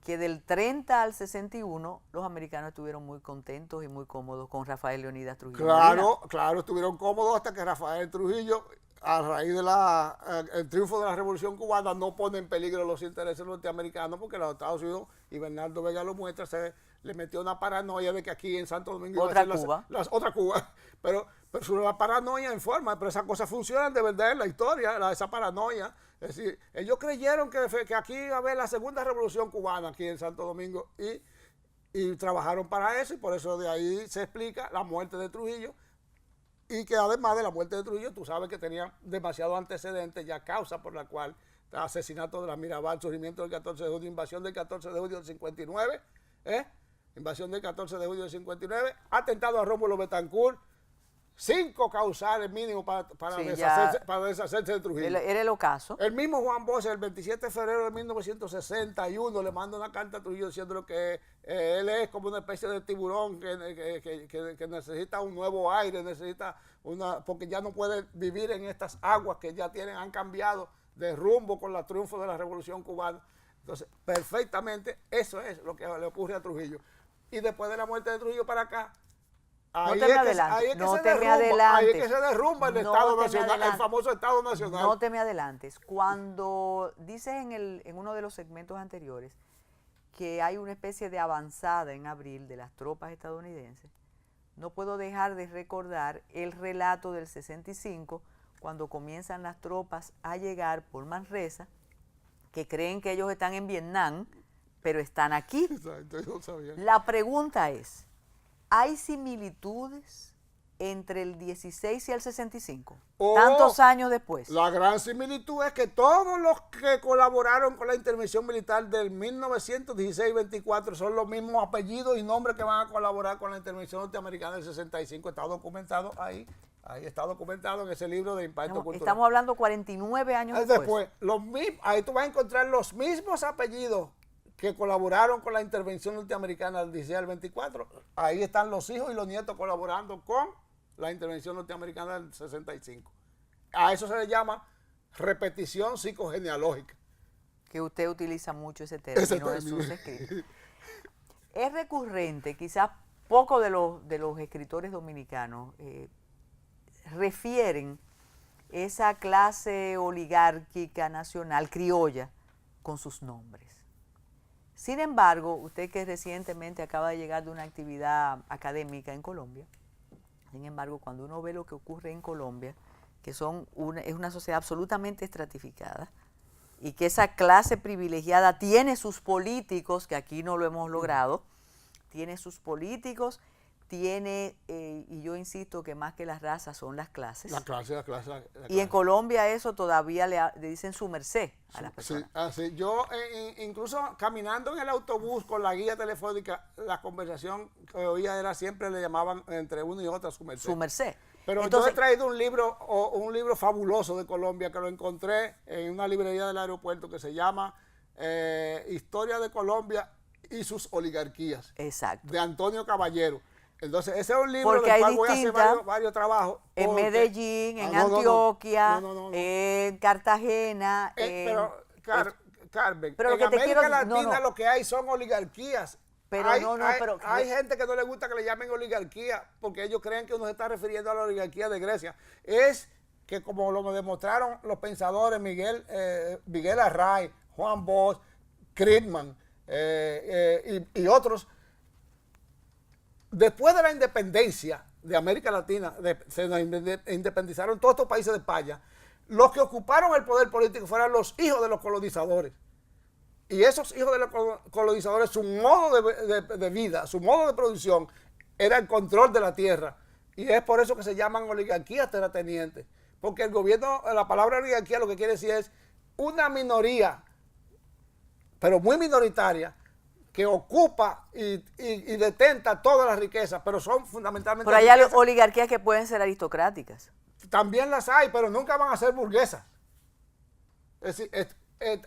que del 30 al 61 los americanos estuvieron muy contentos y muy cómodos con Rafael Leonidas Trujillo. Claro, estuvieron cómodos hasta que Rafael Trujillo, a raíz del triunfo de la Revolución Cubana, no pone en peligro los intereses norteamericanos, porque los Estados Unidos, y Bernardo Vega lo muestra, se le metió una paranoia de que aquí en Santo Domingo otra Cuba. Otra Cuba. Pero sobre la paranoia en forma, pero esas cosas funcionan de verdad en la historia, esa paranoia. Es decir, ellos creyeron que aquí iba a haber la segunda revolución cubana aquí en Santo Domingo y trabajaron para eso, y por eso de ahí se explica la muerte de Trujillo Y que además de la muerte de Trujillo, tú sabes que tenía demasiados antecedentes, ya causa por la cual asesinato de la Mirabal, surgimiento del 14 de julio, invasión del 14 de julio del 59, invasión del 14 de julio del 59, atentado a Rómulo Betancourt, 5 causales mínimos para Sí, deshacerse de Trujillo. Era el ocaso. El mismo Juan Bosch, el 27 de febrero de 1961, le manda una carta a Trujillo diciendo que él es como una especie de tiburón que necesita un nuevo aire, porque ya no puede vivir en estas aguas que ya han cambiado de rumbo con el triunfo de la Revolución Cubana. Entonces, perfectamente, eso es lo que le ocurre a Trujillo. Y después de la muerte de Trujillo para acá, ahí es que se derrumba el Estado Nacional, el famoso Estado Nacional. No te me adelantes. Cuando dices en uno de los segmentos anteriores que hay una especie de avanzada en abril de las tropas estadounidenses, no puedo dejar de recordar el relato del 65, cuando comienzan las tropas a llegar por Manresa, que creen que ellos están en Vietnam, pero están aquí. Exacto, yo sabía. La pregunta es, ¿hay similitudes entre el 16 y el 65? Tantos años después. La gran similitud es que todos los que colaboraron con la intervención militar del 1916-24 son los mismos apellidos y nombres que van a colaborar con la intervención norteamericana del 65. Está documentado ahí está documentado en ese libro de Impacto Cultural. Estamos hablando 49 años después. Ahí tú vas a encontrar los mismos apellidos que colaboraron con la intervención norteamericana del 16 al 24. Ahí están los hijos y los nietos colaborando con la intervención norteamericana del 65. A eso se le llama repetición psicogenealógica. Que usted utiliza mucho ese término en sus escritos. Es recurrente, quizás pocos de los escritores dominicanos refieren esa clase oligárquica nacional criolla con sus nombres. Sin embargo, usted que recientemente acaba de llegar de una actividad académica en Colombia, sin embargo, cuando uno ve lo que ocurre en Colombia, que es una sociedad absolutamente estratificada, y que esa clase privilegiada tiene sus políticos, que aquí no lo hemos logrado, tiene sus políticos, y yo insisto que más que las razas son las clases. La clase. Y en Colombia eso todavía le dicen su merced a las personas. Sí. Yo incluso caminando en el autobús con la guía telefónica, la conversación que oía era siempre le llamaban entre uno y otro su merced. Su merced. Pero entonces, yo he traído un libro fabuloso de Colombia que lo encontré en una librería del aeropuerto que se llama Historia de Colombia y sus oligarquías. Exacto. De Antonio Caballero. Entonces, ese es un libro del cual voy a hacer varios trabajos. En Medellín, en Antioquia, en Cartagena. Carmen, en América Latina lo que hay son oligarquías. Pero hay gente que no le gusta que le llamen oligarquía porque ellos creen que uno se está refiriendo a la oligarquía de Grecia. Es que como lo demostraron los pensadores Miguel Array, Juan Bosch, Friedman y otros, después de la independencia de América Latina, se independizaron todos estos países de España, los que ocuparon el poder político fueron los hijos de los colonizadores. Y esos hijos de los colonizadores, su modo de vida, su modo de producción, era el control de la tierra. Y es por eso que se llaman oligarquías terratenientes. Porque el gobierno, la palabra oligarquía lo que quiere decir es una minoría, pero muy minoritaria, que ocupa y detenta todas las riquezas, pero son fundamentalmente... Pero hay oligarquías que pueden ser aristocráticas. También las hay, pero nunca van a ser burguesas. Es decir,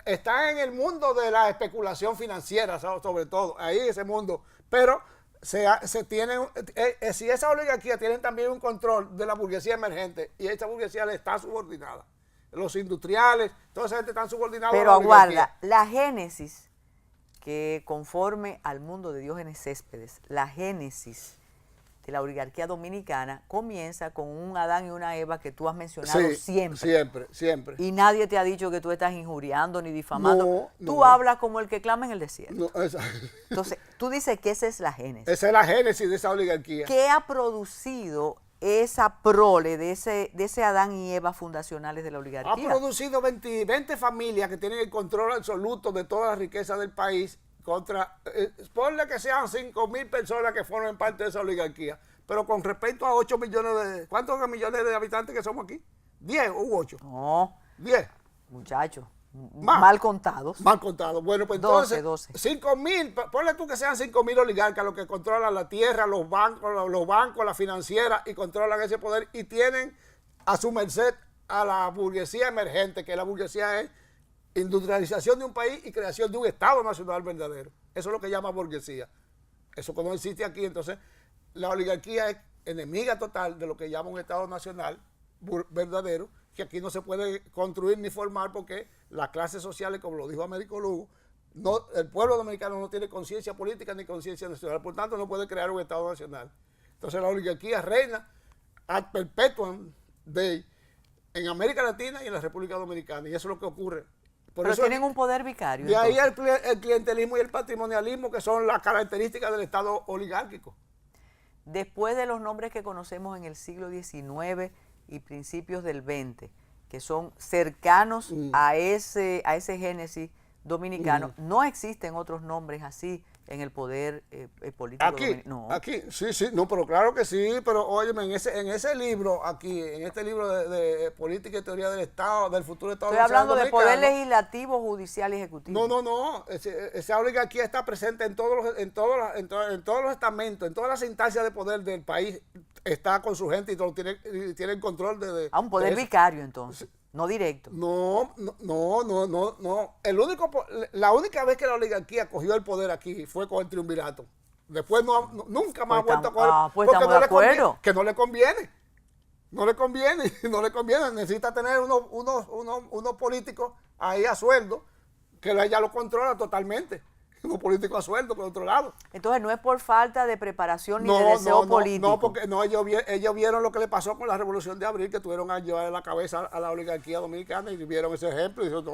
están en el mundo de la especulación financiera, sobre todo, ahí ese mundo. Pero si esa oligarquía tienen también un control de la burguesía emergente, y esta burguesía le está subordinada. Los industriales, toda esa gente están subordinados a la oligarquía. Pero aguarda, la génesis que conforme al mundo de Diógenes Céspedes, la génesis de la oligarquía dominicana comienza con un Adán y una Eva que tú has mencionado siempre. Siempre. Y nadie te ha dicho que tú estás injuriando ni difamando. Tú hablas como el que clama en el desierto. Entonces, tú dices que esa es la génesis. Esa es la génesis de esa oligarquía. ¿Qué ha producido esa prole de ese Adán y Eva fundacionales de la oligarquía? Ha producido 20 familias que tienen el control absoluto de toda la riqueza del país, ponle que sean 5.000 personas que formen parte de esa oligarquía, pero con respecto a 8 millones de... ¿Cuántos millones de habitantes que somos aquí? ¿10 u 8? No, 10. muchachos, Más. mal contados. Mal contado. Bueno, pues 12, entonces, 5.000, ponle tú que sean 5.000 oligarcas los que controlan la tierra, los bancos, la financiera y controlan ese poder y tienen a su merced a la burguesía emergente, que la burguesía es industrialización de un país y creación de un Estado nacional verdadero. Eso es lo que llama burguesía. Eso que no existe aquí. Entonces, la oligarquía es enemiga total de lo que llama un Estado nacional verdadero, que aquí no se puede construir ni formar porque las clases sociales, como lo dijo Américo Lugo, no, el pueblo dominicano no tiene conciencia política ni conciencia nacional, por tanto no puede crear un Estado nacional. Entonces la oligarquía reina ad perpetuum en América Latina y en la República Dominicana, y eso es lo que ocurre. Pero eso tienen un poder vicario. De ahí el clientelismo y el patrimonialismo, que son las características del Estado oligárquico. Después de los nombres que conocemos en el siglo XIX y principios del XX, que son cercanos a ese génesis dominicano, no existen otros nombres así en el poder político dominicano. Aquí, sí, no, pero claro que sí, pero óyeme, en ese libro aquí, en este libro de Política y Teoría del Estado, del futuro Estado Estoy hablando de poder legislativo, judicial y ejecutivo. No, esa oligarquía está presente en todos los estamentos, en todas las instancias de poder del país, está con su gente y tienen control de un poder vicario entonces. No directo. No. La única vez que la oligarquía cogió el poder aquí fue con el triunvirato. Después nunca más ha vuelto a coger. Pues estamos de acuerdo. Que no le conviene. No le conviene. Necesita tener unos políticos ahí a sueldo que ella lo controla totalmente. Unos políticos a sueldo controlados. Entonces no es por falta de preparación ni de deseo político. No, porque ellos vieron lo que le pasó con la Revolución de Abril, que tuvieron a llevar la cabeza a la oligarquía dominicana y vieron ese ejemplo y dijeron,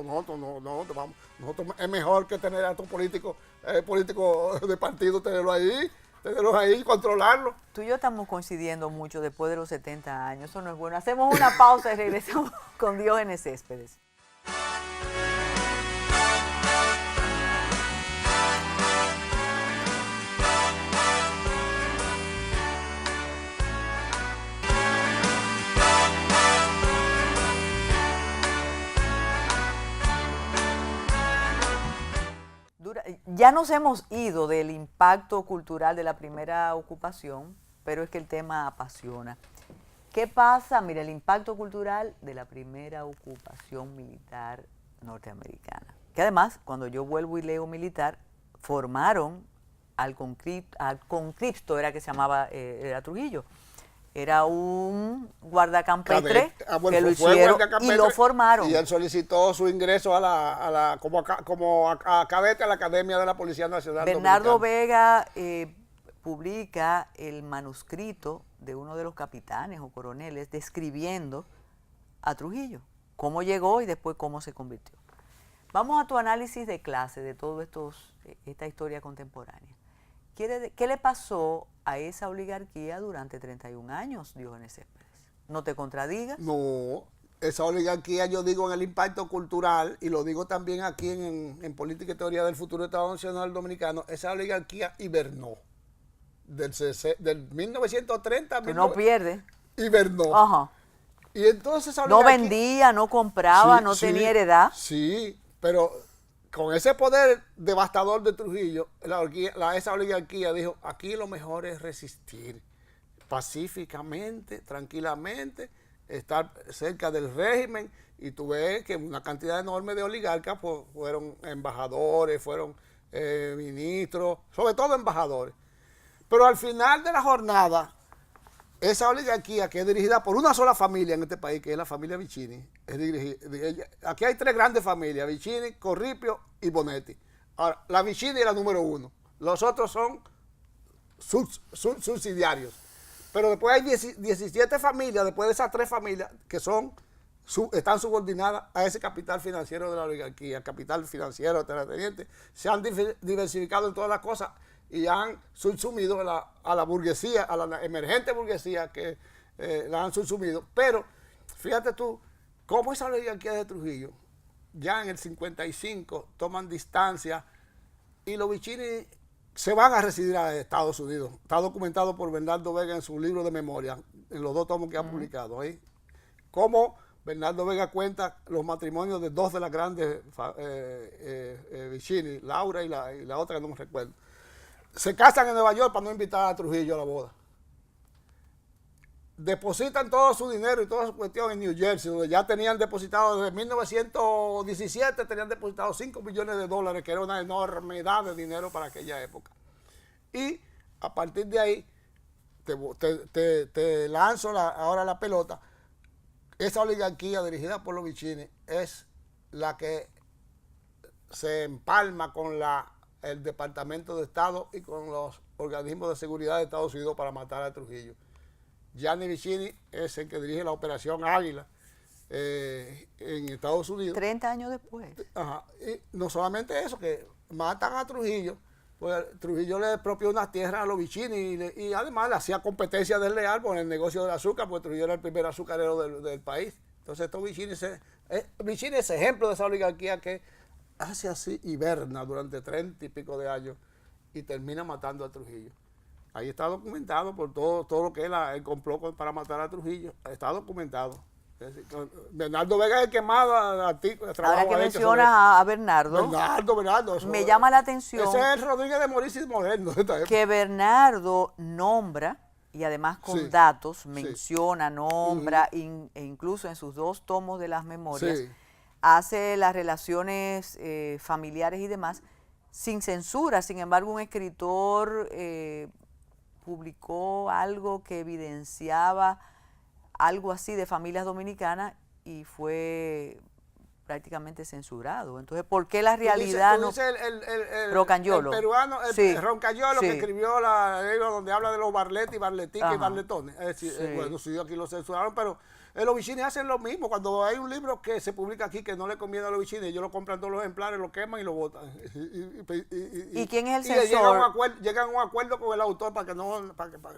nosotros es mejor que tener a estos políticos de partido, tenerlos ahí y controlarlos. Tú y yo estamos coincidiendo mucho después de los 70 años, eso no es bueno. Hacemos una pausa y regresamos con Diógenes Céspedes. Ya nos hemos ido del impacto cultural de la primera ocupación, pero es que el tema apasiona. ¿Qué pasa? Mira, el impacto cultural de la primera ocupación militar norteamericana. Que además, cuando yo vuelvo y leo militar, formaron al conscripto, era que se llamaba, era Trujillo. Era un guardacampestre que lo hicieron y lo formaron. Y él solicitó su ingreso como cadete a la Academia de la Policía Nacional Bernardo Dominicana. Vega publica el manuscrito de uno de los capitanes o coroneles describiendo a Trujillo, cómo llegó y después cómo se convirtió. Vamos a tu análisis de clase de todo esta historia contemporánea. ¿Qué le pasó a esa oligarquía durante 31 años, Diógenes Céspedes? ¿No te contradigas? No, esa oligarquía yo digo en el impacto cultural, y lo digo también aquí en Política y Teoría del Futuro Estado Nacional Dominicano, esa oligarquía hibernó. Del 1930 Tú no pierdes. Hibernó. Ajá. Y entonces esa oligarquía, no vendía, no compraba, no tenía heredad. Sí, pero con ese poder devastador de Trujillo, esa oligarquía dijo, aquí lo mejor es resistir pacíficamente, tranquilamente, estar cerca del régimen, y tú ves que una cantidad enorme de oligarcas fueron embajadores, fueron ministros, sobre todo embajadores. Pero al final de la jornada, esa oligarquía, que es dirigida por una sola familia en este país, que es la familia Vicini, aquí hay 3 grandes familias, Vicini, Corripio y Bonetti. Ahora, la Vicini es la número 1, los otros son subsidiarios. Pero después hay 17 familias, después de esas 3 familias, que están subordinadas a ese capital financiero de la oligarquía, capital financiero, terrateniente, se han diversificado en todas las cosas y han subsumido a la burguesía, a la emergente burguesía que la han subsumido. Pero fíjate tú, cómo esa oligarquía de Trujillo, ya en el 55, toman distancia y los Vicini se van a residir a Estados Unidos. Está documentado por Bernardo Vega en su libro de memoria, en los 2 tomos que ha publicado ahí. Cómo Bernardo Vega cuenta los matrimonios de 2 de las grandes Vicini, Laura y la otra que no me recuerdo. Se casan en Nueva York para no invitar a Trujillo a la boda. Depositan todo su dinero y toda su cuestión en New Jersey, donde ya tenían depositado desde 1917, tenían depositado $5 millones, que era una enormidad de dinero para aquella época. Y a partir de ahí, te lanzo ahora la pelota. Esa oligarquía dirigida por los Vicini es la que se empalma con el Departamento de Estado y con los organismos de seguridad de Estados Unidos para matar a Trujillo. Gianni Vicini es el que dirige la operación Águila en Estados Unidos. 30 años después. Ajá. Y no solamente eso, que matan a Trujillo, pues Trujillo le expropió unas tierras a los Vicini y además le hacía competencia desleal por el negocio del azúcar, porque Trujillo era el primer azucarero del país. Entonces estos Vicini es ejemplo de esa oligarquía que hace así, hiberna durante 30 y pico de años y termina matando a Trujillo. Ahí está documentado por todo lo que es el complot para matar a Trujillo. Está documentado. Bernardo Vega es el que más ahora que mencionas a Bernardo, me llama la atención. Ese es el Rodríguez de Morici moderno. Que Bernardo nombra, y además con datos, menciona, nombra, e incluso en sus 2 tomos de las memorias, hace las relaciones familiares y demás sin censura. Sin embargo, un escritor publicó algo que evidenciaba algo así de familias dominicanas y fue prácticamente censurado. Entonces, ¿por qué la realidad tú dices Rocagnolo? El peruano, Rocagnolo, que escribió la libro donde habla de los Barletti, Barletica y Barletones. Es decir, bueno, sí, aquí lo censuraron, pero los Vicini hacen lo mismo. Cuando hay un libro que se publica aquí que no le conviene a los Vicini, ellos lo compran todos los ejemplares, lo queman y lo botan. ¿Y quién es el censor? Llegan a un acuerdo con el autor para que no,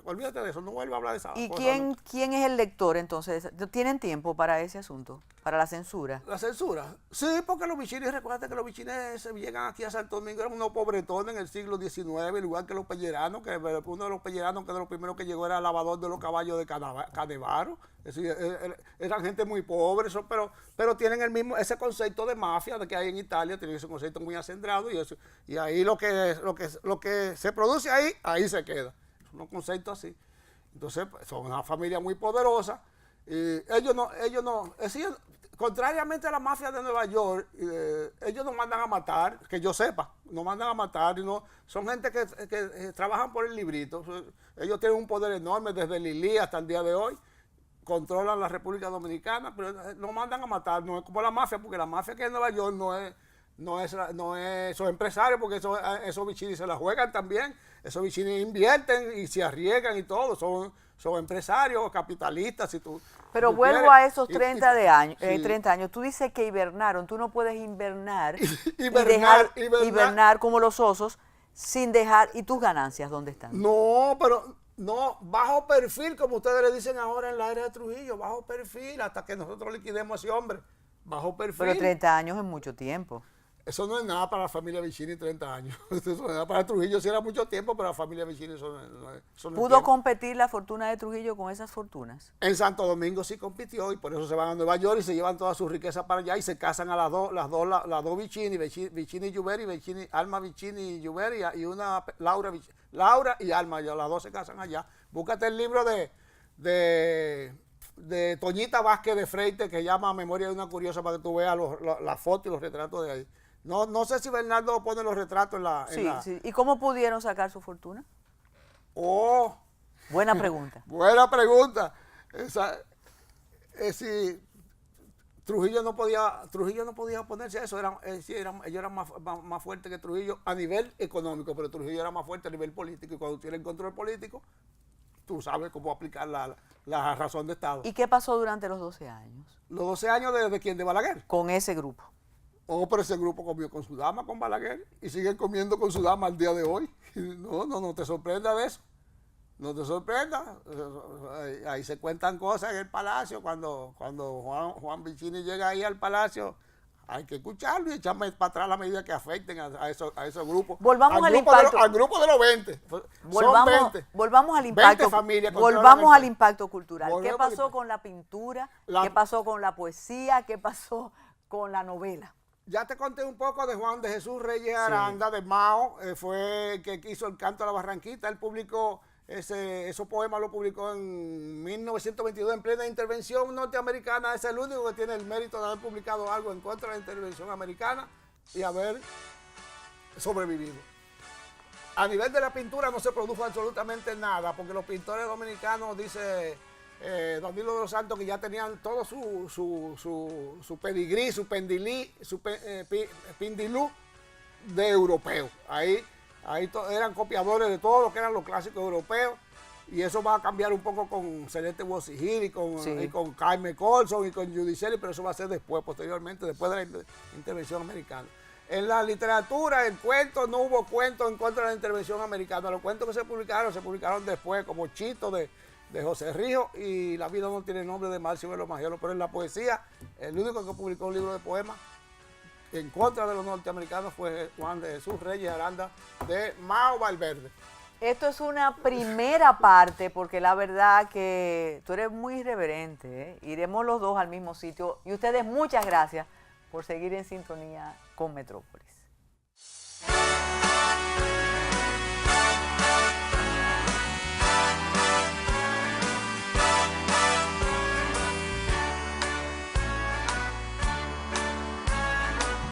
olvídate de eso, no vuelva a hablar de esa cosa. ¿Y quién es el lector entonces? ¿Tienen tiempo para ese asunto? ¿Para la censura? ¿La censura? Sí, porque los Vicini, recuerda que los Vicini llegan aquí a Santo Domingo, eran unos pobretones en el siglo XIX, igual que los Pelleranos, que uno de los Pelleranos, que de los primeros que llegó, era el lavador de los caballos de Canevaro. Es decir, eran gente muy pobre, pero tienen ese concepto de mafia de que hay en Italia, tienen ese concepto muy acendrado y ahí lo que se produce ahí se queda. Son unos conceptos así. Entonces, son una familia muy poderosa. Y ellos no, es decir, contrariamente a la mafia de Nueva York, ellos no mandan a matar, que yo sepa, no mandan a matar, son gente que trabajan por el librito. Ellos tienen un poder enorme desde Lili hasta el día de hoy, controlan la República Dominicana, pero no mandan a matar, no es como la mafia, porque la mafia que es en Nueva York no es esos empresarios, porque esos Vicini se la juegan también, esos Vicini invierten y se arriesgan y todo, son empresarios, capitalistas. Pero vuelvo a esos 30 años. Tú dices que hibernaron. Tú no puedes hibernar hibernar como los osos sin dejar. ¿Y tus ganancias dónde están? No, pero no, bajo perfil, como ustedes le dicen ahora en la era de Trujillo, bajo perfil, hasta que nosotros liquidemos a ese hombre. Bajo perfil. Pero 30 años es mucho tiempo. Eso no es nada para la familia Vicini, 30 años. Eso no es nada para Trujillo, sí era mucho tiempo, pero la familia Vicini eso no ¿Pudo competir la fortuna de Trujillo con esas fortunas? En Santo Domingo sí compitió y por eso se van a Nueva York y se llevan toda su riqueza para allá y se casan a las dos Vicini, Vicini Juberi, Alma Vicini y Juberi y una Laura y Alma, las dos se casan allá. Búscate el libro de Toñita Vázquez de Freite que llama Memoria de una curiosa para que tú veas las fotos y los retratos de ahí. No sé si Bernardo pone los retratos en la... Sí. ¿Y cómo pudieron sacar su fortuna? Buena pregunta. Buena pregunta. Trujillo no podía oponerse a eso. Ellos eran más fuertes que Trujillo a nivel económico, pero Trujillo era más fuerte a nivel político. Y cuando tienen control político, tú sabes cómo aplicar la razón de Estado. ¿Y qué pasó durante los 12 años? ¿Los 12 años de quién? ¿De Balaguer? Con ese grupo. Pero ese grupo comió con su dama, con Balaguer, y siguen comiendo con su dama al día de hoy. No te sorprenda de eso. No te sorprenda. Ahí se cuentan cosas en el palacio. Cuando Juan Vicini llega ahí al palacio hay que escucharlo y echarme para atrás las medidas que afecten a esos grupos. Volvamos al impacto. Al grupo de los 20. Volvamos, Son 20. volvamos al impacto. 20 familias. Volvamos al impacto cultural. ¿Qué Volvemos pasó con la pintura? ¿Qué pasó con la poesía? ¿Qué pasó con la novela? Ya te conté un poco de Juan de Jesús Reyes Aranda, de Mao, fue el que hizo el canto a la Barranquita. Él publicó esos poemas, lo publicó en 1922 en plena intervención norteamericana. Es el único que tiene el mérito de haber publicado algo en contra de la intervención americana y haber sobrevivido. A nivel de la pintura no se produjo absolutamente nada, porque los pintores dominicanos, dice Danilo de los Santos, que ya tenían todo su pedigrí, su pindilú de europeo. Ahí eran copiadores de todo lo que eran los clásicos europeos, y eso va a cambiar un poco con Celeste Bocigil y con Jaime Colson y con Giudicelli, pero eso va a ser después, posteriormente, después de la intervención americana. En la literatura, el cuento, no hubo cuentos en contra de la intervención americana. Los cuentos que se publicaron después, como Chito de José Rijo y La vida no tiene nombre de Marcio Velo Magiolo. Pero en la poesía, el único que publicó un libro de poemas en contra de los norteamericanos fue Juan de Jesús Reyes Aranda, de Mao Valverde. Esto es una primera parte, porque la verdad que tú eres muy irreverente, ¿eh? Iremos los dos al mismo sitio. Y ustedes, muchas gracias por seguir en sintonía con Metrópolis.